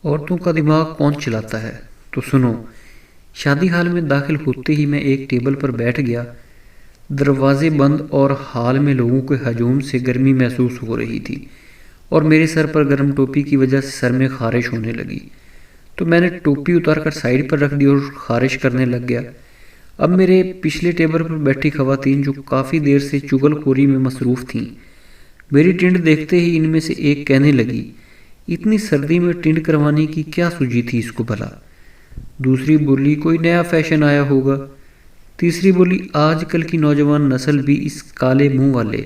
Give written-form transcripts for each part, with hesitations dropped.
عورتوں کا دماغ کون چلاتا ہے؟ تو سنو۔ شادی ہال میں داخل ہوتے ہی میں ایک ٹیبل پر بیٹھ گیا۔ دروازے بند اور ہال میں لوگوں کے ہجوم سے گرمی محسوس ہو رہی تھی اور میرے سر پر گرم ٹوپی کی وجہ سے سر میں خارش ہونے لگی، تو میں نے ٹوپی اتار کر سائڈ پر رکھ دی اور خارش کرنے لگ گیا۔ اب میرے پچھلے ٹیبل پر بیٹھی خواتین جو کافی دیر سے چغل خوری میں مصروف تھیں، میری ٹنڈ دیکھتے ہی ان میں سے ایک کہنے لگی، اتنی سردی میں ٹنڈ کروانے کی کیا سوجی تھی اس کو بھلا؟ دوسری بولی، کوئی نیا فیشن آیا ہوگا۔ تیسری بولی، آج کل کی نوجوان نسل بھی اس کالے منہ والے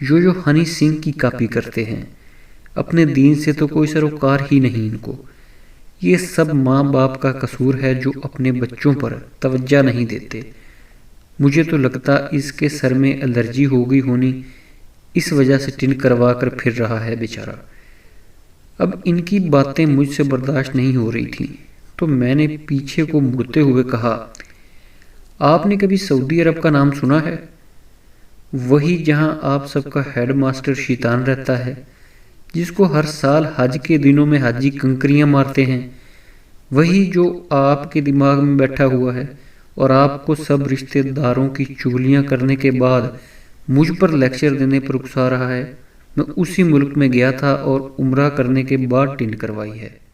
جو ہنی سنگھ کی کاپی کرتے ہیں، اپنے دین سے تو کوئی سروکار ہی نہیں ان کو۔ یہ سب ماں باپ کا قصور ہے جو اپنے بچوں پر توجہ نہیں دیتے۔ مجھے تو لگتا اس کے سر میں الرجی ہو گئی ہونی، اس وجہ سے ٹنڈ کروا کر پھر رہا ہے بیچارہ۔ اب ان کی باتیں مجھ سے برداشت نہیں ہو رہی تھیں، تو میں نے پیچھے کو مڑتے ہوئے کہا، آپ نے کبھی سعودی عرب کا نام سنا ہے؟ وہی جہاں آپ سب کا ہیڈ ماسٹر شیطان رہتا ہے، جس کو ہر سال حج کے دنوں میں حاجی کنکریاں مارتے ہیں، وہی جو آپ کے دماغ میں بیٹھا ہوا ہے اور آپ کو سب رشتہ داروں کی چغلیاں کرنے کے بعد مجھ پر لیکچر دینے پر اکسا رہا ہے۔ میں اسی ملک میں گیا تھا اور عمرہ کرنے کے بعد ٹنڈ کروائی ہے۔